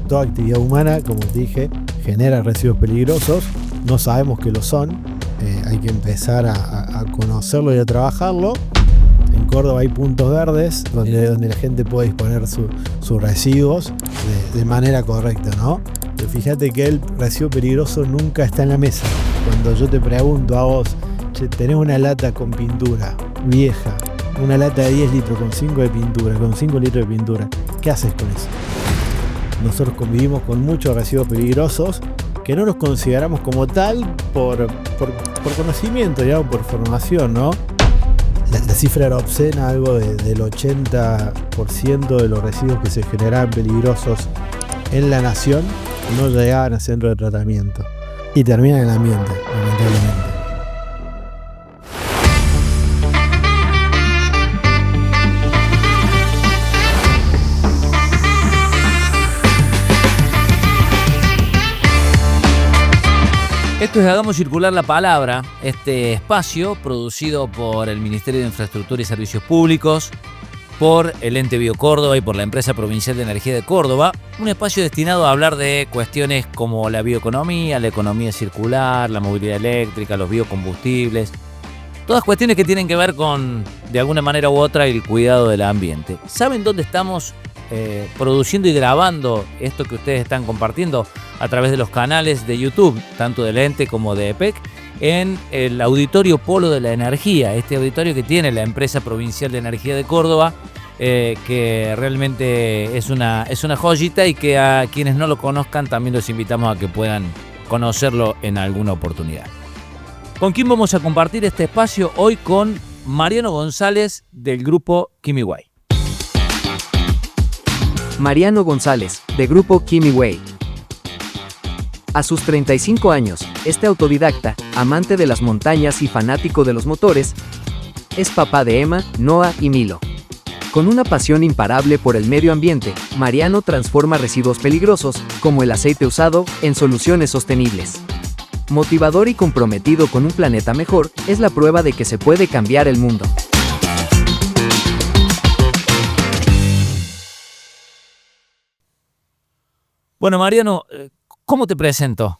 toda actividad humana, como te dije, genera residuos peligrosos. No sabemos que lo son. Hay que empezar a conocerlo y a trabajarlo. En Córdoba hay puntos verdes donde la gente puede disponer sus residuos de manera correcta, ¿no? Pero fíjate que el residuo peligroso nunca está en la mesa. Cuando yo te pregunto a vos, che, tenés una lata con pintura vieja, una lata de 10 litros con 5 de pintura, con 5 litros de pintura, ¿qué haces con eso? Nosotros convivimos con muchos residuos peligrosos que no nos consideramos como tal por conocimiento, digamos, por formación, ¿no? La cifra era obscena, algo del 80% de los residuos que se generaban peligrosos en la nación no llegaban a centro de tratamiento y terminan en el ambiente, lamentablemente. Esto es Hagamos Circular la Palabra, este espacio producido por el Ministerio de Infraestructura y Servicios Públicos, por el Ente Biocórdoba y por la Empresa Provincial de Energía de Córdoba, un espacio destinado a hablar de cuestiones como la bioeconomía, la economía circular, la movilidad eléctrica, los biocombustibles, todas cuestiones que tienen que ver con, de alguna manera u otra, el cuidado del ambiente. ¿Saben dónde estamos produciendo y grabando esto que ustedes están compartiendo a través de los canales de YouTube, tanto del Ente como de EPEC? En el Auditorio Polo de la Energía, este auditorio que tiene la Empresa Provincial de Energía de Córdoba, que realmente es una joyita y que a quienes no lo conozcan también los invitamos a que puedan conocerlo en alguna oportunidad. ¿Con quién vamos a compartir este espacio? Hoy con Mariano González del grupo Kimiway. Mariano González, de grupo Kimiway. A sus 35 años, este autodidacta, amante de las montañas y fanático de los motores, es papá de Emma, Noah y Milo. Con una pasión imparable por el medio ambiente, Mariano transforma residuos peligrosos, como el aceite usado, en soluciones sostenibles. Motivador y comprometido con un planeta mejor, es la prueba de que se puede cambiar el mundo. Bueno, Mariano, ¿cómo te presento?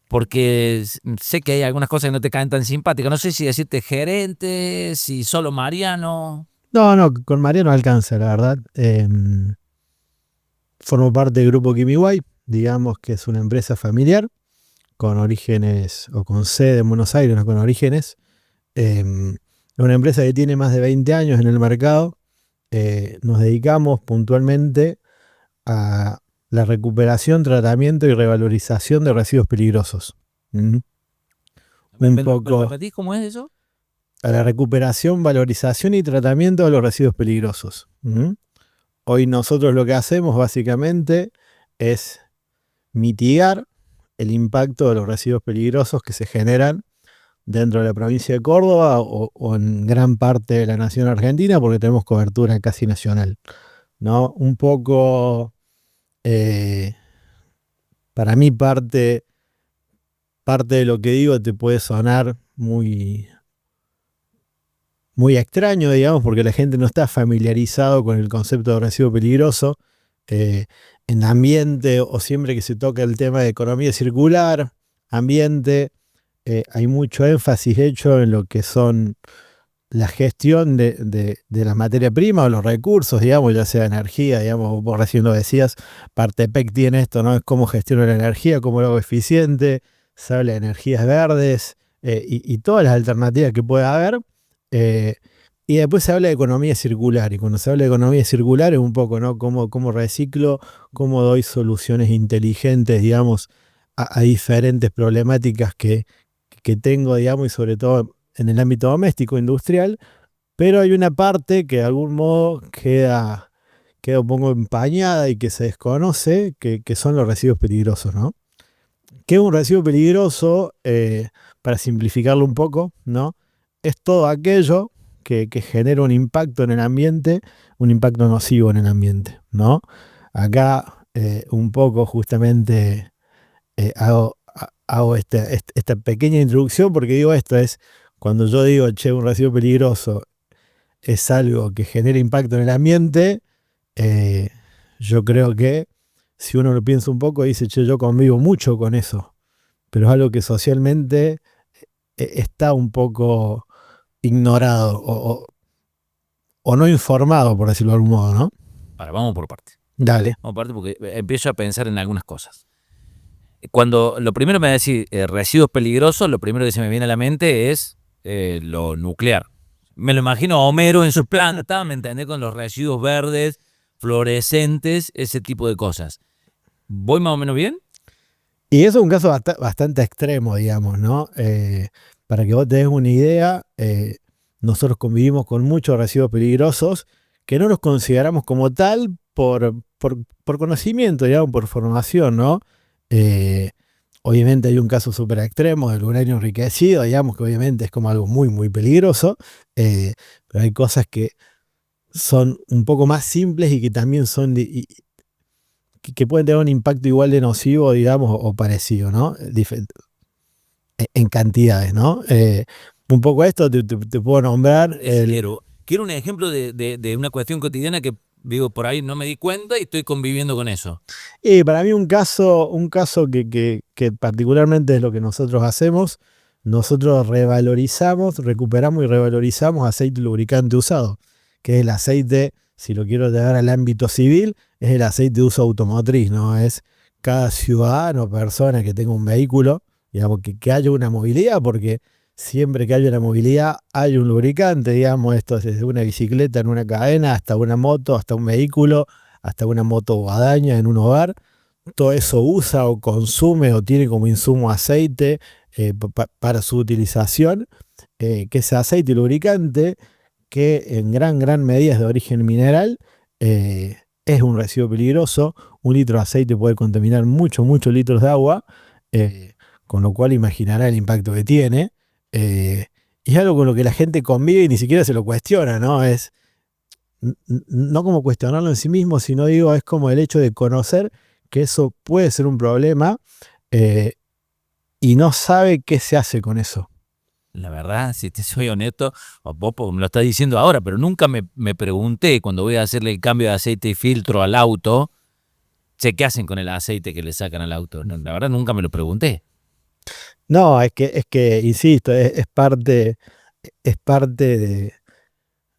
Porque sé que hay algunas cosas que no te caen tan simpáticas. No sé si decirte gerente, si solo Mariano. No, con Mariano alcanza, la verdad. Formo parte del grupo Kimiway, digamos que es una empresa familiar con orígenes, o con sede en Buenos Aires, no con orígenes. Es una empresa que tiene más de 20 años en el mercado. Nos dedicamos puntualmente a la recuperación, tratamiento y revalorización de residuos peligrosos. Un poco ¿Repetís cómo es eso? a la recuperación, valorización y tratamiento de los residuos peligrosos. Hoy nosotros lo que hacemos básicamente es mitigar el impacto de los residuos peligrosos que se generan dentro de la provincia de Córdoba o en gran parte de la nación argentina, porque tenemos cobertura casi nacional, ¿no? Un poco, para mí parte de lo que digo te puede sonar muy extraño, digamos, porque la gente no está familiarizado con el concepto de residuo peligroso. En ambiente, o siempre que se toca el tema de economía circular, ambiente, hay mucho énfasis hecho en lo que son la gestión de la materia prima o los recursos, digamos, ya sea energía, digamos, vos recién lo decías, Partepec tiene esto, ¿no? Es cómo gestiono la energía, cómo lo hago eficiente, se habla de energías verdes y todas las alternativas que pueda haber. Y después se habla de economía circular, y cuando se habla de economía circular es un poco, ¿no? Cómo reciclo, cómo doy soluciones inteligentes, digamos, a diferentes problemáticas que tengo, digamos, y sobre todo en el ámbito doméstico, industrial, pero hay una parte que de algún modo queda un poco empañada y que se desconoce, que son los residuos peligrosos, ¿no? ¿Qué es un residuo peligroso? Para simplificarlo un poco, ¿no? Es todo aquello que genera un impacto en el ambiente, un impacto nocivo en el ambiente, ¿no? Acá un poco justamente hago esta pequeña introducción porque digo esto, es cuando yo digo, che, un residuo peligroso es algo que genera impacto en el ambiente, yo creo que si uno lo piensa un poco, dice, che, yo convivo mucho con eso, pero es algo que socialmente está un poco ignorado o no informado, por decirlo de algún modo, ¿no? Ahora, vamos por parte. Dale. Vamos por parte porque empiezo a pensar en algunas cosas. Cuando lo primero me decís residuos peligrosos, lo primero que se me viene a la mente es lo nuclear. Me lo imagino a Homero en su planta, ¿me entendés? Con los residuos verdes, fluorescentes, ese tipo de cosas. ¿Voy más o menos bien? Y eso es un caso bastante extremo, digamos, ¿no? Para que vos te des una idea, nosotros convivimos con muchos residuos peligrosos que no los consideramos como tal por conocimiento, digamos, por formación, ¿no? Obviamente hay un caso súper extremo del uranio enriquecido, digamos que obviamente es como algo muy, muy peligroso, pero hay cosas que son un poco más simples y que también son que pueden tener un impacto igual de nocivo, digamos, o parecido, ¿no? En cantidades, ¿no? Un poco esto te puedo nombrar. Quiero un ejemplo de una cuestión cotidiana que digo, por ahí no me di cuenta y estoy conviviendo con eso. Y para mí un caso que particularmente es lo que nosotros hacemos, nosotros recuperamos y revalorizamos aceite lubricante usado, que es el aceite, si lo quiero llevar al ámbito civil, es el aceite de uso automotriz, ¿no? Es cada ciudadano o persona que tenga un vehículo, digamos, que haya una movilidad, porque siempre que haya una movilidad hay un lubricante, digamos, esto es desde una bicicleta en una cadena hasta una moto, hasta un vehículo, hasta una moto guadaña en un hogar. Todo eso usa o consume o tiene como insumo aceite para su utilización, que ese aceite lubricante, que en gran medida es de origen mineral, es un residuo peligroso. Un litro de aceite puede contaminar muchos litros de agua, con lo cual imaginará el impacto que tiene. Y es algo con lo que la gente convive y ni siquiera se lo cuestiona, ¿no? Es no como cuestionarlo en sí mismo, sino digo, es como el hecho de conocer que eso puede ser un problema y no sabe qué se hace con eso. La verdad, si te soy honesto, vos me lo estás diciendo ahora, pero nunca me pregunté cuando voy a hacerle el cambio de aceite y filtro al auto, sé qué hacen con el aceite que le sacan al auto. No, la verdad, nunca me lo pregunté. No, es que insisto, es parte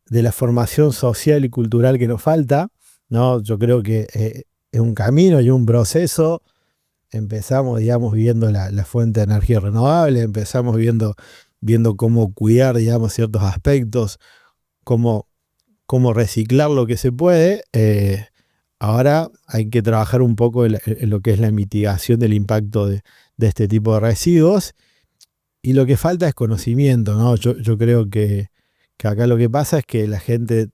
de la formación social y cultural que nos falta, ¿no? Yo creo que es un camino y un proceso. Empezamos, digamos, viendo la fuente de energía renovable, empezamos viendo cómo cuidar, digamos, ciertos aspectos, cómo reciclar lo que se puede. Ahora hay que trabajar un poco en lo que es la mitigación del impacto de este tipo de residuos. Y lo que falta es conocimiento, ¿no? Yo creo que acá lo que pasa es que la gente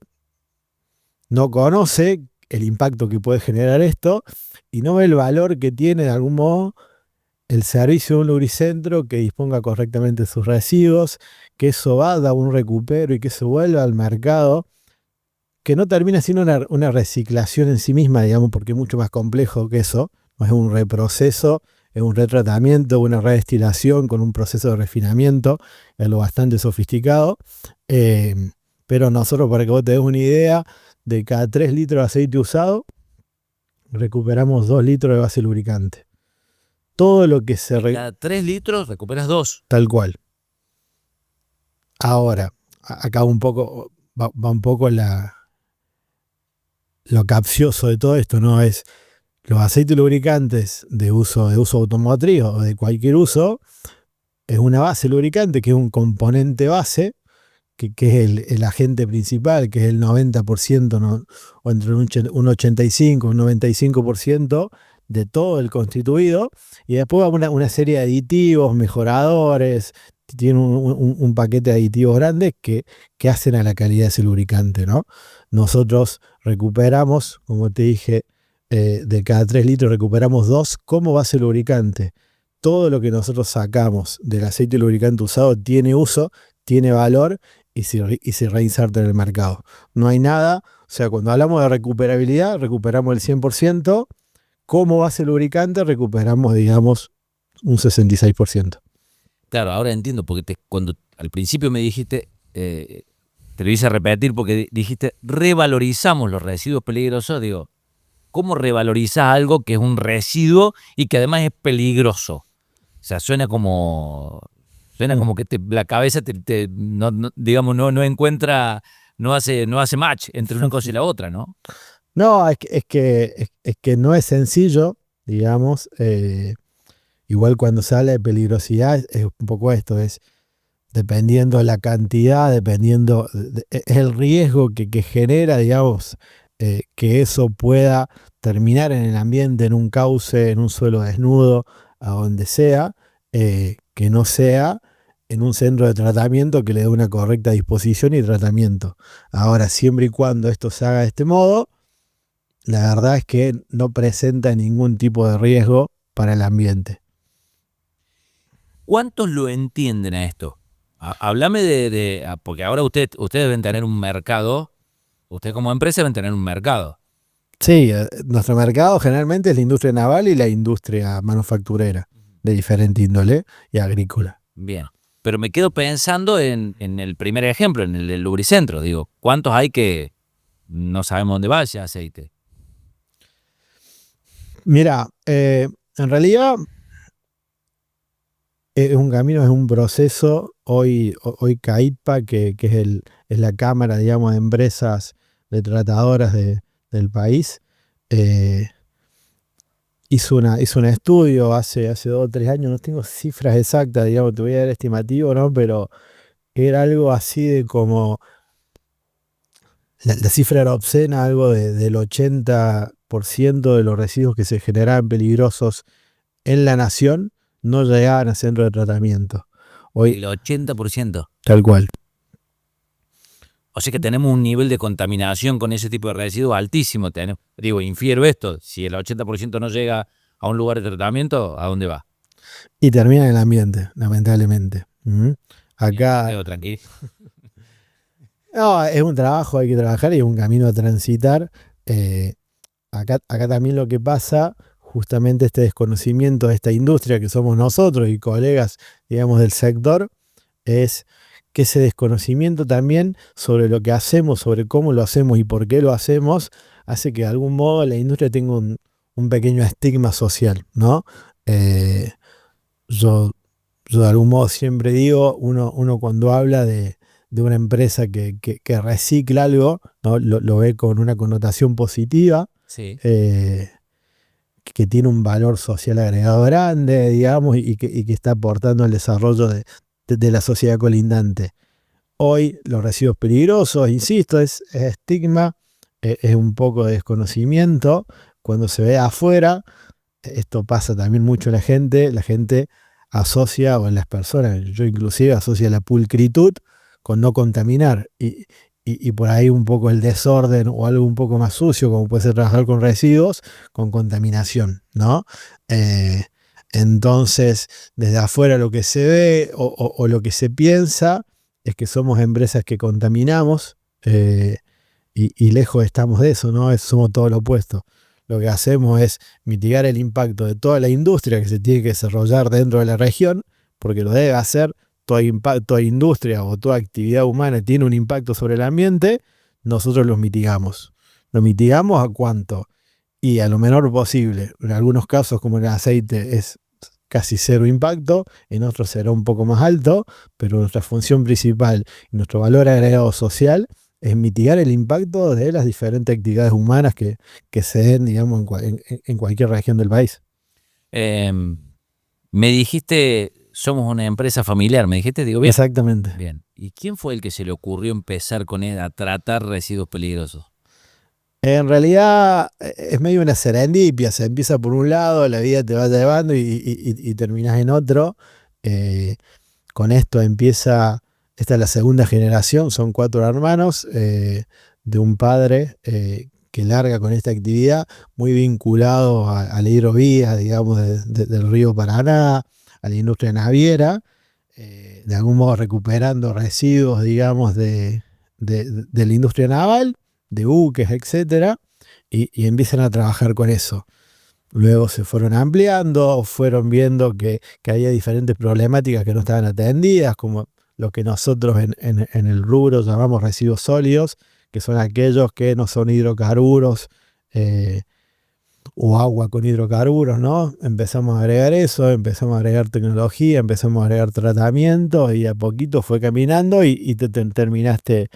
no conoce el impacto que puede generar esto y no ve el valor que tiene de algún modo el servicio de un lubricentro que disponga correctamente sus residuos, que eso vaya a un recupero y que se vuelva al mercado, que no termina siendo una reciclación en sí misma, digamos, porque es mucho más complejo que eso. No es un reproceso, es un retratamiento, una redestilación con un proceso de refinamiento, es lo bastante sofisticado. Pero nosotros, para que vos te des una idea, de cada 3 litros de aceite usado, recuperamos 2 litros de base lubricante. Todo lo que se... Cada 3 litros recuperas 2. Tal cual. Ahora, acá un poco va un poco lo capcioso de todo esto, ¿no? Es los aceites lubricantes de uso automotriz o de cualquier uso, es una base lubricante que es un componente base, que es el agente principal, que es el 90%, ¿no? O entre un 85 y un 95% de todo el constituido, y después va una serie de aditivos, mejoradores, tiene un paquete de aditivos grandes que hacen a la calidad de ese lubricante, ¿no? Nosotros recuperamos, como te dije, de cada 3 litros recuperamos 2 como base lubricante. Todo lo que nosotros sacamos del aceite lubricante usado tiene uso, tiene valor y se reinserta en el mercado. No hay nada, o sea, cuando hablamos de recuperabilidad, recuperamos el 100%, como base lubricante recuperamos, digamos, un 66%. Claro, ahora entiendo, porque cuando al principio me dijiste, te lo hice repetir porque dijiste, revalorizamos los residuos peligrosos, digo, cómo revalorizás algo que es un residuo y que además es peligroso. O sea, suena como que la cabeza digamos, no encuentra, no hace match entre una cosa y la otra, ¿no? No, es que no es sencillo, digamos. Igual cuando se habla de peligrosidad es un poco esto, es dependiendo de la cantidad, es el riesgo que genera, digamos, que eso pueda terminar en el ambiente, en un cauce, en un suelo desnudo, a donde sea, que no sea en un centro de tratamiento que le dé una correcta disposición y tratamiento. Ahora, siempre y cuando esto se haga de este modo, la verdad es que no presenta ningún tipo de riesgo para el ambiente. ¿Cuántos lo entienden a esto? Háblame porque ahora ustedes deben tener un mercado, ustedes como empresa deben tener un mercado. Sí, nuestro mercado generalmente es la industria naval y la industria manufacturera, de diferente índole y agrícola. Bien, pero me quedo pensando en el primer ejemplo, en el del lubricentro. Digo, ¿cuántos hay que no sabemos dónde va ese aceite? Mira, en realidad es un camino, es un proceso. Hoy CAIPA, que es la cámara, digamos, de empresas de tratadoras del país, hizo un estudio hace 2 o 3 años, no tengo cifras exactas, digamos, te voy a dar estimativo, ¿no? Pero era algo así de como, la cifra era obscena, algo del 80% de los residuos que se generaban peligrosos en la nación no llegaban a centro de tratamiento. Hoy, El 80%. tal cual. O sea que tenemos un nivel de contaminación con ese tipo de residuos altísimo. Infiero esto, si el 80% no llega a un lugar de tratamiento, ¿a dónde va? Y termina en el ambiente, lamentablemente. Acá, Bien, tranquilo. no, es un trabajo, hay que trabajar y es un camino a transitar. Acá también lo que pasa, justamente este desconocimiento de esta industria que somos nosotros y colegas, digamos, del sector, es que ese desconocimiento también sobre lo que hacemos, sobre cómo lo hacemos y por qué lo hacemos, hace que de algún modo la industria tenga un pequeño estigma social, ¿no? Yo de algún modo siempre digo, uno cuando habla de una empresa que recicla algo, ¿no? Lo ve con una connotación positiva, Sí. Que tiene un valor social agregado grande, digamos, y que está aportando al desarrollo de la sociedad colindante. Hoy los residuos peligrosos, insisto, es estigma, es un poco de desconocimiento. Cuando se ve afuera, esto pasa también mucho en la gente asocia, o en las personas, yo inclusive asocia la pulcritud con no contaminar, y por ahí un poco el desorden o algo un poco más sucio, como puede ser trabajar con residuos, con contaminación, ¿no? Entonces, desde afuera lo que se ve o lo que se piensa es que somos empresas que contaminamos, y lejos estamos de eso, ¿no? Somos todo lo opuesto. Lo que hacemos es mitigar el impacto de toda la industria que se tiene que desarrollar dentro de la región, porque lo debe hacer. Toda industria o toda actividad humana tiene un impacto sobre el ambiente. Nosotros los mitigamos. ¿Lo mitigamos a cuánto? Y a lo menor posible. En algunos casos, como el aceite, es casi cero impacto, en otros será un poco más alto, pero nuestra función principal y nuestro valor agregado social es mitigar el impacto de las diferentes actividades humanas que se den, digamos, en cualquier región del país. Me dijiste, somos una empresa familiar, me dijiste, digo bien. Exactamente. Bien. ¿Y quién fue el que se le ocurrió empezar a tratar residuos peligrosos? En realidad es medio una serendipia, se empieza por un lado, la vida te va llevando y terminás en otro. Con esto esta es la segunda generación, son 4 hermanos, de un padre que larga con esta actividad, muy vinculado a la hidrovía, digamos, del río Paraná, a la industria naviera, de algún modo recuperando residuos, digamos, de la industria naval, de buques, etcétera, y empiezan a trabajar con eso. Luego se fueron ampliando, fueron viendo que había diferentes problemáticas que no estaban atendidas, como lo que nosotros en el rubro llamamos residuos sólidos, que son aquellos que no son hidrocarburos, o agua con hidrocarburos, ¿no? Empezamos a agregar eso, empezamos a agregar tecnología, empezamos a agregar tratamiento y a poquito fue caminando y terminaste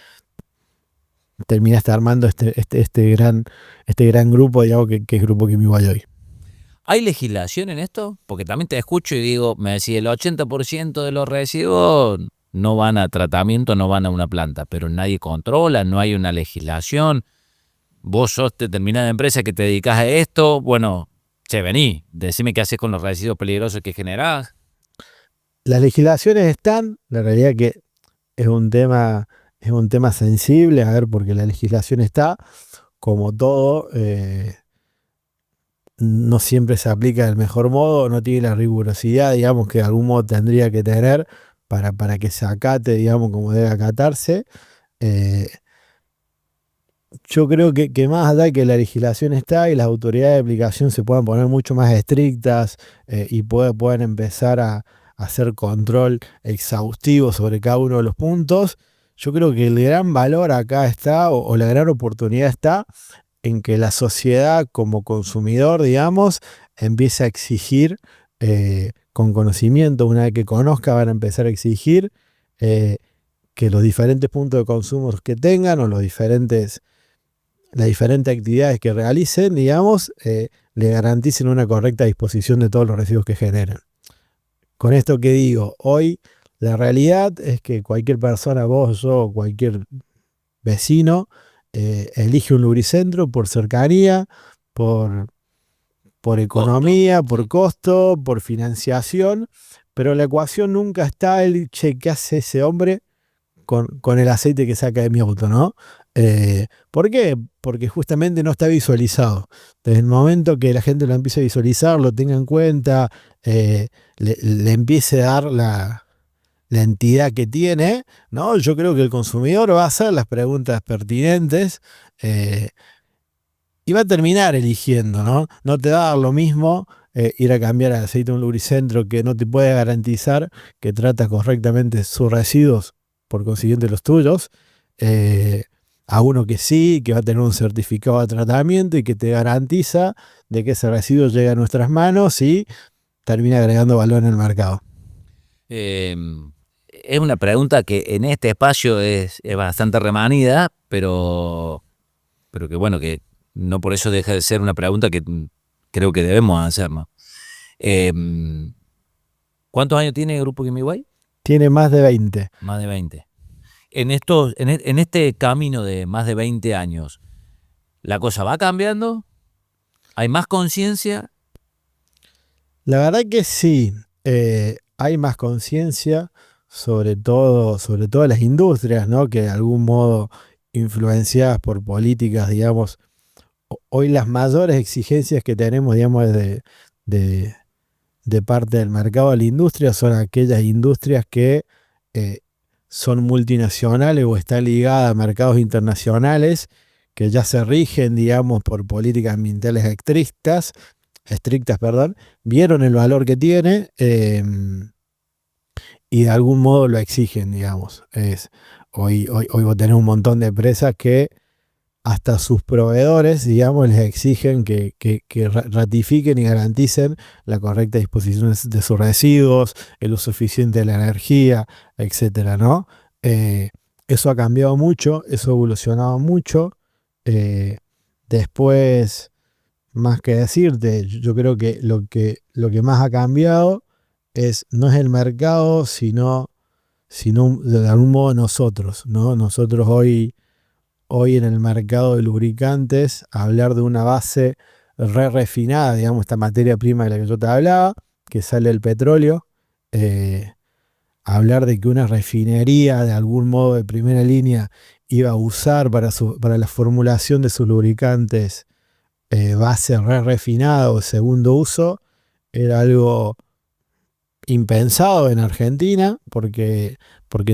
armando este gran grupo, digamos, que es Grupo Quimihuay hoy. ¿Hay legislación en esto? Porque también te escucho y digo, me decís, el 80% de los residuos no van a tratamiento, no van a una planta, pero nadie controla, no hay una legislación. Vos sos determinada empresa que te dedicás a esto, bueno, vení, decime qué haces con los residuos peligrosos que generás. Las legislaciones están, la realidad que es un tema sensible, a ver, porque la legislación está, como todo, no siempre se aplica del mejor modo, no tiene la rigurosidad, digamos, que de algún modo tendría que tener para que se acate, digamos, como debe acatarse. Yo creo que más allá de que la legislación está y las autoridades de aplicación se puedan poner mucho más estrictas y puedan empezar a hacer control exhaustivo sobre cada uno de los puntos, yo creo que el gran valor acá está, o la gran oportunidad está, en que la sociedad como consumidor, digamos, empiece a exigir con conocimiento. Una vez que conozca, van a empezar a exigir que los diferentes puntos de consumo que tengan o las diferentes actividades que realicen, digamos, le garanticen una correcta disposición de todos los residuos que generen. Con esto que digo, hoy la realidad es que cualquier persona, vos, yo, cualquier vecino, elige un lubricentro por cercanía, por economía, por costo, por financiación, pero la ecuación nunca está el che, ¿qué hace ese hombre con el aceite que saca de mi auto, ¿no? ¿Por qué? Porque justamente no está visualizado. Desde el momento que la gente lo empiece a visualizar, lo tenga en cuenta, le empiece a dar la entidad que tiene, ¿no? Yo creo que el consumidor va a hacer las preguntas pertinentes y va a terminar eligiendo, ¿no? No te va a dar lo mismo ir a cambiar el aceite de un lubricentro que no te puede garantizar que trata correctamente sus residuos, por consiguiente los tuyos, a uno que sí, que va a tener un certificado de tratamiento y que te garantiza de que ese residuo llega a nuestras manos y termina agregando valor en el mercado. Es una pregunta que en este espacio es bastante remanida, pero que bueno, que no por eso deja de ser una pregunta que creo que debemos hacernos. ¿Cuántos años tiene el Grupo Quimihuay? Tiene más de 20. Más de 20. En este camino de más de 20 años, ¿la cosa va cambiando? ¿Hay más conciencia? La verdad que sí, hay más conciencia, sobre todo las industrias, ¿no? Que de algún modo, influenciadas por políticas, digamos, hoy las mayores exigencias que tenemos, digamos, de parte del mercado de la industria son aquellas industrias que son multinacionales o están ligadas a mercados internacionales que ya se rigen, digamos, por políticas ambientales estrictas, vieron el valor que tiene y de algún modo lo exigen, digamos. Hoy vos tenés un montón de empresas que hasta sus proveedores, digamos, les exigen que ratifiquen y garanticen la correcta disposición de sus residuos, el uso eficiente de la energía, etcétera, ¿no? Eso ha cambiado mucho, eso ha evolucionado mucho. Después, más que decirte, yo creo que lo que más ha cambiado no es el mercado, sino de algún modo nosotros, ¿no? Nosotros hoy en el mercado de lubricantes, hablar de una base refinada, digamos, esta materia prima de la que yo te hablaba, que sale del petróleo, hablar de que una refinería de algún modo de primera línea iba a usar para la formulación de sus lubricantes base refinada o segundo uso, era algo impensado en Argentina, porque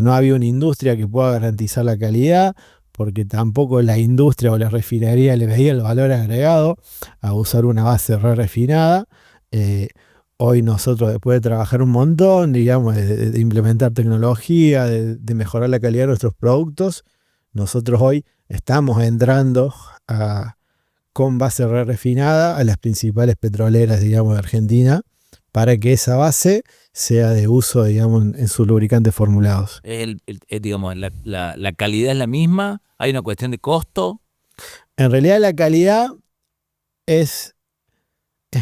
no había una industria que pueda garantizar la calidad, porque tampoco la industria o la refinería le veía el valor agregado a usar una base refinada. Hoy nosotros, después de trabajar un montón, digamos, de implementar tecnología, de mejorar la calidad de nuestros productos, nosotros hoy estamos entrando con base refinada a las principales petroleras, digamos, de Argentina, para que esa base sea de uso, digamos, en sus lubricantes formulados. Digamos, la calidad es la misma, hay una cuestión de costo. En realidad la calidad es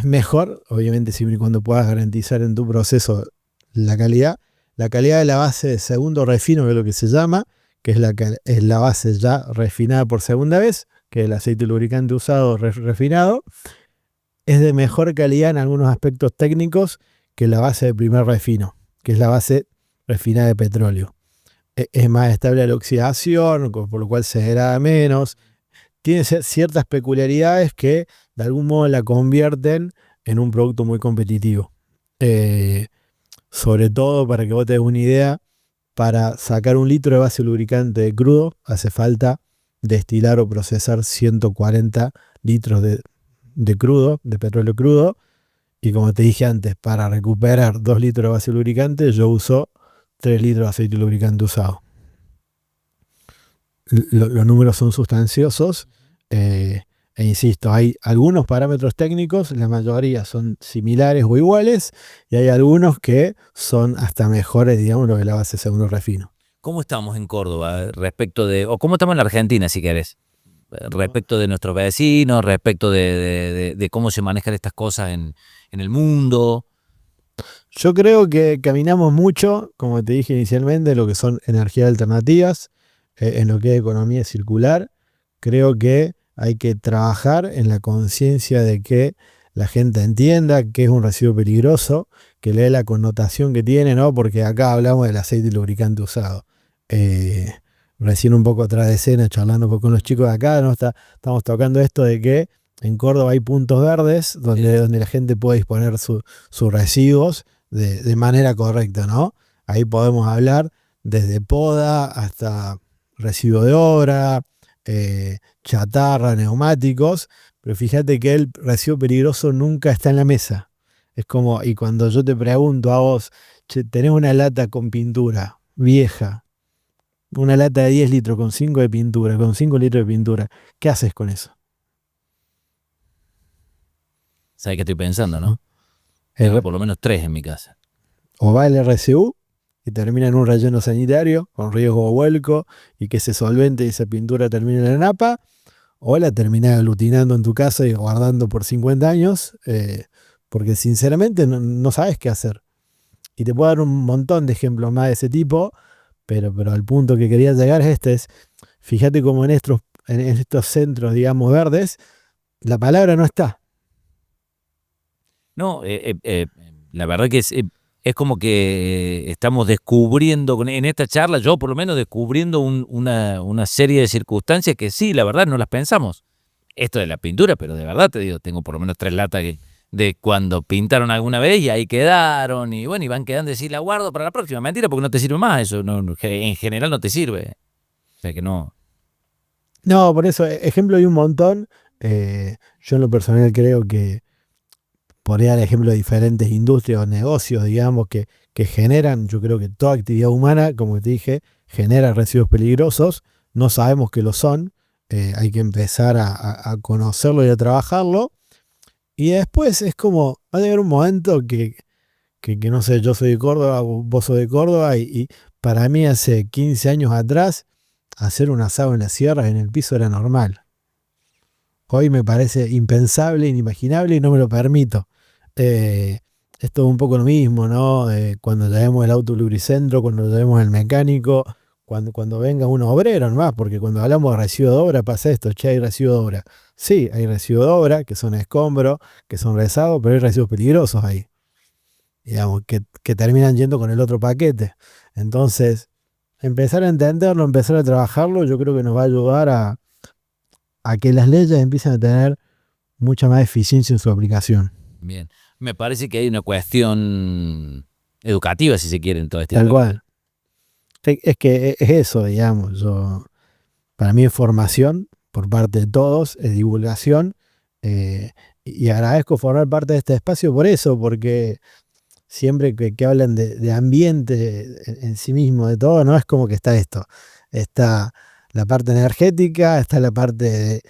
mejor, obviamente siempre y cuando puedas garantizar en tu proceso la calidad. La calidad de la base de segundo refino, que es lo que se llama, que es la base ya refinada por segunda vez, que es el aceite lubricante usado refinado, es de mejor calidad en algunos aspectos técnicos que la base de primer refino, que es la base refinada de petróleo. Es más estable a la oxidación, por lo cual se degrada menos. Tiene ciertas peculiaridades que de algún modo la convierten en un producto muy competitivo. Sobre todo, para que vos te des una idea, para sacar 1 litro de base lubricante de crudo hace falta destilar o procesar 140 litros de crudo, de petróleo crudo. Y como te dije antes, para recuperar 2 litros de base lubricante, yo uso 3 litros de aceite lubricante usado. Los números son sustanciosos. E insisto, hay algunos parámetros técnicos, la mayoría son similares o iguales, y hay algunos que son hasta mejores, digamos, lo que la base segundo refino. ¿Cómo estamos en Córdoba respecto de, o cómo estamos en la Argentina, si querés? Respecto de nuestros vecinos, respecto de cómo se manejan estas cosas en el mundo. Yo creo que caminamos mucho, como te dije inicialmente, en lo que son energías alternativas, en lo que es economía circular. Creo que hay que trabajar en la conciencia de que la gente entienda que es un residuo peligroso, que le dé la connotación que tiene, ¿no? Porque acá hablamos del aceite lubricante usado. Recién un poco atrás de escena, charlando un poco con los chicos de acá, ¿no? Estamos tocando esto de que en Córdoba hay puntos verdes donde la gente puede disponer sus residuos de manera correcta, ¿no? Ahí podemos hablar desde poda hasta residuo de obra, chatarra, neumáticos, pero fíjate que el residuo peligroso nunca está en la mesa. Es como, y cuando yo te pregunto a vos, che, tenés una lata con pintura vieja, una lata de 10 litros con 5 de pintura, con 5 litros de pintura, ¿qué haces con eso? ¿Sabes qué estoy pensando, no? Tengo por lo menos 3 en mi casa. O va el RCU y termina en un relleno sanitario con riesgo de vuelco y que ese solvente y esa pintura termine en la napa, o la terminás aglutinando en tu casa y guardando por 50 años, porque sinceramente no sabes qué hacer. Y te puedo dar un montón de ejemplos más de ese tipo, pero al punto que quería llegar es fíjate cómo en estos centros, digamos, verdes, la palabra no está. No, la verdad que es como que estamos descubriendo, en esta charla, yo por lo menos descubriendo una serie de circunstancias que sí, la verdad, no las pensamos. Esto de la pintura, pero de verdad te digo, tengo por lo menos 3 latas de cuando pintaron alguna vez y ahí quedaron, y bueno, y van quedando y la guardo para la próxima. Mentira, porque no te sirve más eso, en general no te sirve. O sea que no. No, por eso, ejemplo hay un montón. Yo en lo personal creo que podría dar ejemplo de diferentes industrias o negocios, digamos, que generan, yo creo que toda actividad humana, como te dije, genera residuos peligrosos. No sabemos que lo son. Hay que empezar a conocerlo y a trabajarlo. Y después es como, va a llegar un momento que no sé, yo soy de Córdoba, vos sos de Córdoba, y para mí hace 15 años atrás, hacer un asado en las sierras, en el piso, era normal. Hoy me parece impensable, inimaginable y no me lo permito. Es todo un poco lo mismo, ¿no? Cuando llevemos el auto lubricentro, cuando llevemos el mecánico, cuando venga un obrero nomás, porque cuando hablamos de residuo de obra pasa esto, che, hay residuo de obra. Sí, hay residuo de obra, que son escombros, que son rezados, pero hay residuos peligrosos ahí, digamos, que terminan yendo con el otro paquete. Entonces, empezar a entenderlo, empezar a trabajarlo, yo creo que nos va a ayudar a que las leyes empiecen a tener mucha más eficiencia en su aplicación. Bien, me parece que hay una cuestión educativa, si se quiere, en todo este Tal cual. Es que es eso, digamos. Para mí es formación por parte de todos, es divulgación, y agradezco formar parte de este espacio por eso, porque siempre que hablan de ambiente en sí mismo, de todo, no es como que está esto. Está la parte energética, está la parte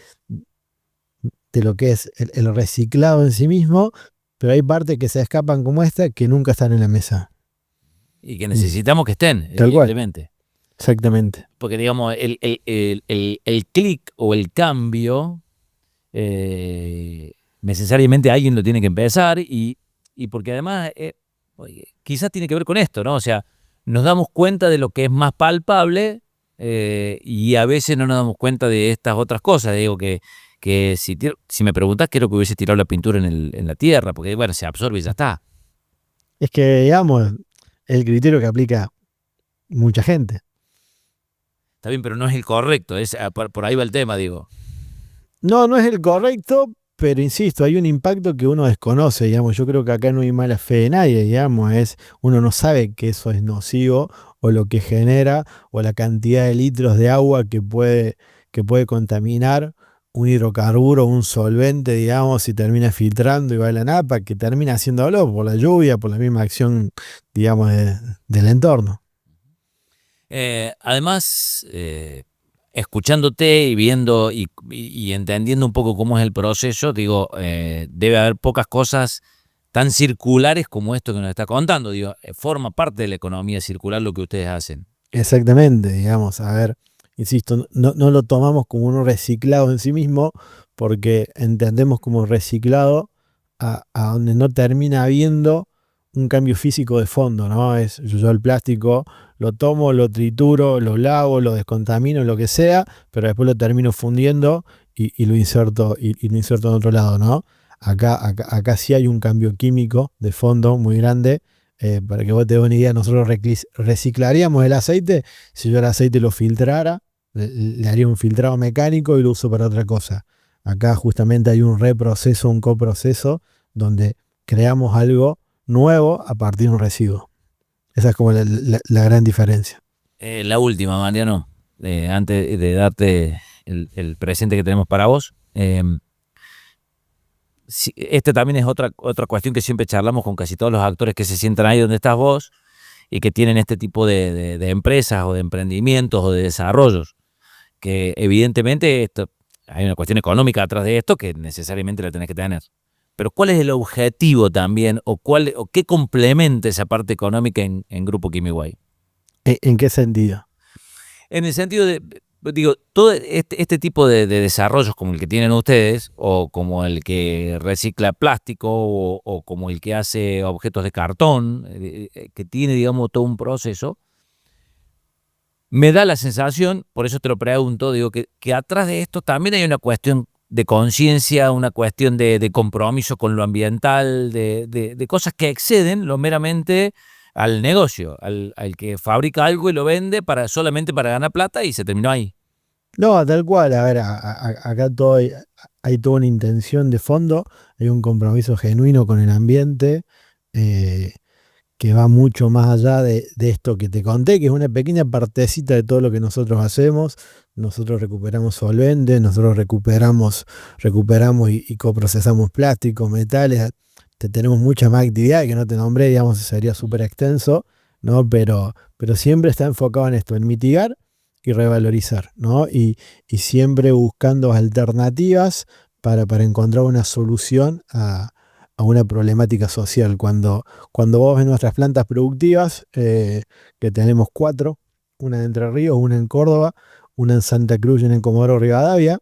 de lo que es el reciclado en sí mismo, pero hay partes que se escapan como esta que nunca están en la mesa. Y que necesitamos que estén, Tal cual. evidentemente. Exactamente. Porque, digamos, el clic o el cambio, necesariamente alguien lo tiene que empezar y porque además oye, quizás tiene que ver con esto, ¿no? O sea, nos damos cuenta de lo que es más palpable y a veces no nos damos cuenta de estas otras cosas. Digo que si me preguntás, creo que hubiese tirado la pintura en la tierra, porque, bueno, se absorbe y ya está. Es que, digamos, el criterio que aplica mucha gente. Está bien, pero no es el correcto, por ahí va el tema, digo. No, no es el correcto, pero insisto, hay un impacto que uno desconoce, digamos. Yo creo que acá no hay mala fe de nadie, digamos. Uno no sabe que eso es nocivo o lo que genera o la cantidad de litros de agua que puede contaminar un hidrocarburo, un solvente, digamos, y termina filtrando y va a la napa, que termina haciéndolo por la lluvia, por la misma acción, digamos, del entorno. Además, escuchándote y viendo y entendiendo un poco cómo es el proceso, digo, debe haber pocas cosas tan circulares como esto que nos está contando. Digo, forma parte de la economía circular lo que ustedes hacen. Exactamente, digamos, a ver, insisto, no lo tomamos como uno reciclado en sí mismo, porque entendemos como reciclado a donde no termina habiendo un cambio físico de fondo, ¿no? Yo el plástico lo tomo, lo trituro, lo lavo, lo descontamino, lo que sea, pero después lo termino fundiendo y lo inserto, y lo inserto en otro lado, ¿no? Acá sí hay un cambio químico de fondo muy grande. Para que vos te des una idea, nosotros reciclaríamos el aceite si yo el aceite lo filtrara, le haría un filtrado mecánico y lo uso para otra cosa. Acá justamente hay un reproceso, un coproceso, donde creamos algo nuevo a partir de un residuo. Esa es como la gran diferencia. La última, Mariano, antes de darte el presente que tenemos para vos. Este también es otra cuestión que siempre charlamos con casi todos los actores que se sientan ahí donde estás vos y que tienen este tipo de empresas o de emprendimientos o de desarrollos, que evidentemente hay una cuestión económica atrás de esto que necesariamente la tenés que tener. Pero ¿cuál es el objetivo también o qué complementa esa parte económica en Grupo Quimiguay? ¿En qué sentido? En el sentido de, digo, todo este tipo de desarrollos como el que tienen ustedes, o como el que recicla plástico, o como el que hace objetos de cartón, que tiene, digamos, todo un proceso, me da la sensación, por eso te lo pregunto, digo, que atrás de esto también hay una cuestión de conciencia, una cuestión de compromiso con lo ambiental, de cosas que exceden lo meramente al negocio, al que fabrica algo y lo vende solamente para ganar plata y se terminó ahí. No, tal cual, a ver, acá hay toda una intención de fondo, hay un compromiso genuino con el ambiente, que va mucho más allá de esto que te conté, que es una pequeña partecita de todo lo que nosotros hacemos. Nosotros recuperamos solventes, nosotros recuperamos y coprocesamos plástico, metales. Tenemos mucha más actividad que no te nombré, digamos, sería súper extenso, ¿no? Pero siempre está enfocado en esto, en mitigar y revalorizar, ¿no? Y siempre buscando alternativas para encontrar una solución a una problemática social. Cuando vos ves nuestras plantas productivas, que tenemos 4, una en Entre Ríos, una en Córdoba, una en Santa Cruz y una en Comodoro Rivadavia,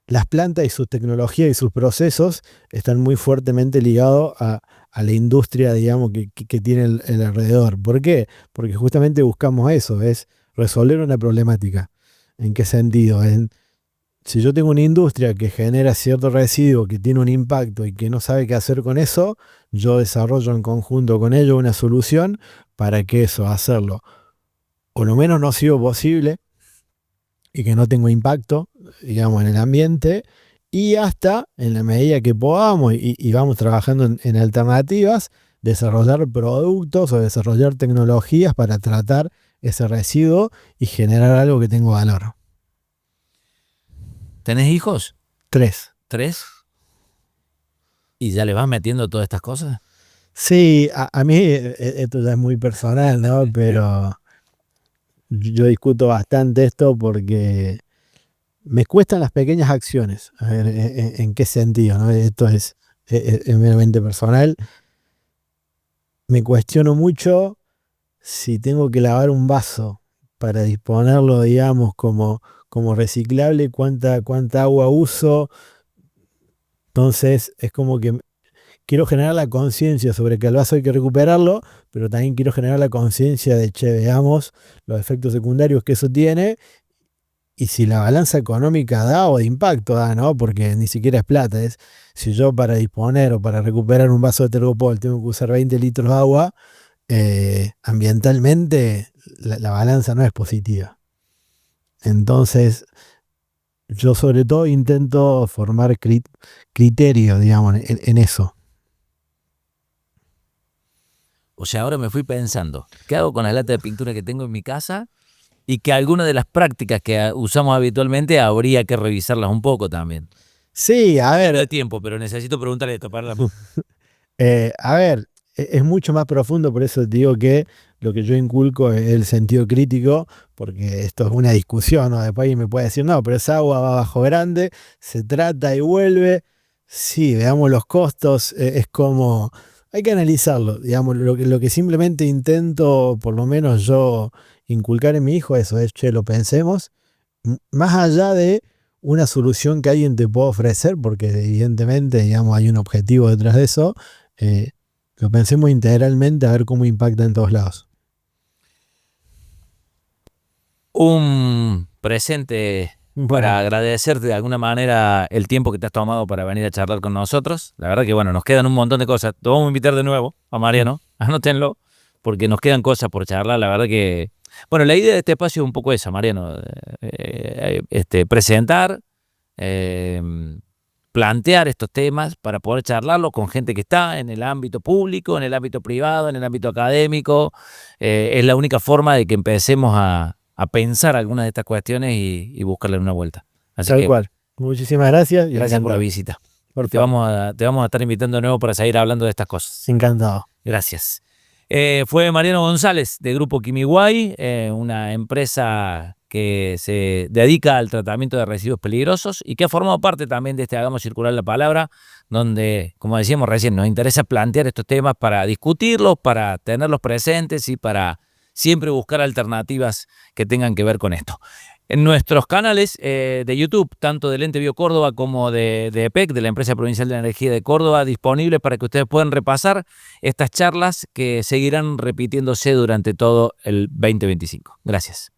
las plantas y sus tecnologías y sus procesos están muy fuertemente ligados a la industria, digamos, que tiene el alrededor. ¿Por qué? Porque justamente buscamos eso, es resolver una problemática. ¿En qué sentido? Si yo tengo una industria que genera cierto residuo, que tiene un impacto y que no sabe qué hacer con eso, yo desarrollo en conjunto con ellos una solución para que eso, hacerlo o lo menos nocivo posible y que no tenga impacto, digamos, en el ambiente, y hasta en la medida que podamos y vamos trabajando en alternativas, desarrollar productos o desarrollar tecnologías para tratar ese residuo y generar algo que tenga valor. ¿Tenés hijos? 3. ¿3? ¿Y ya le vas metiendo todas estas cosas? Sí, a mí esto ya es muy personal, ¿no? Pero yo discuto bastante esto porque me cuestan las pequeñas acciones. A ver, ¿en qué sentido? ¿No? Esto es meramente personal. Me cuestiono mucho si tengo que lavar un vaso para disponerlo, digamos, como reciclable, cuánta agua uso. Entonces es como que quiero generar la conciencia sobre que el vaso hay que recuperarlo, pero también quiero generar la conciencia de, che, veamos los efectos secundarios que eso tiene y si la balanza económica da o de impacto da, ¿no? Porque ni siquiera es plata, es si yo para disponer o para recuperar un vaso de Tergopol tengo que usar 20 litros de agua, ambientalmente la balanza no es positiva. Entonces, yo sobre todo intento formar criterio, digamos, en eso. O sea, ahora me fui pensando, ¿qué hago con las latas de pintura que tengo en mi casa? Y que algunas de las prácticas que usamos habitualmente habría que revisarlas un poco también. Sí, a No ver, de tiempo, pero necesito preguntarle esto para a ver, es mucho más profundo, por eso te digo que lo que yo inculco es el sentido crítico, porque esto es una discusión, ¿no? Después alguien me puede decir, no, pero esa agua va bajo grande, se trata y vuelve. Sí, veamos los costos, es como, hay que analizarlo, digamos, lo que simplemente intento, por lo menos yo, inculcar en mi hijo, eso es, che, lo pensemos, más allá de una solución que alguien te pueda ofrecer, porque evidentemente, digamos, hay un objetivo detrás de eso, eh, lo pensemos integralmente a ver cómo impacta en todos lados. un presente Bueno, para agradecerte de alguna manera el tiempo que te has tomado para venir a charlar con nosotros. La verdad que bueno, nos quedan un montón de cosas. Te vamos a invitar de nuevo a Mariano, anótenlo, porque nos quedan cosas por charlar. La verdad que, bueno, la idea de este espacio es un poco esa, Mariano, presentar, eh, plantear estos temas para poder charlarlo con gente que está en el ámbito público, en el ámbito privado, en el ámbito académico. Es la única forma de que empecemos a pensar algunas de estas cuestiones y buscarle una vuelta. Así tal que cual. Muchísimas gracias y gracias por la encantado. visita. Por Te favor. te vamos a estar invitando de nuevo para seguir hablando de estas cosas. Encantado. Gracias. Fue Mariano González de Grupo Quimiguay, una empresa que se dedica al tratamiento de residuos peligrosos y que ha formado parte también de este Hagamos Circular la Palabra, donde, como decíamos recién, nos interesa plantear estos temas para discutirlos, para tenerlos presentes y para siempre buscar alternativas que tengan que ver con esto. En nuestros canales de YouTube, tanto del Ente Bio Córdoba como de EPEC, de la Empresa Provincial de Energía de Córdoba, disponibles para que ustedes puedan repasar estas charlas que seguirán repitiéndose durante todo el 2025. Gracias.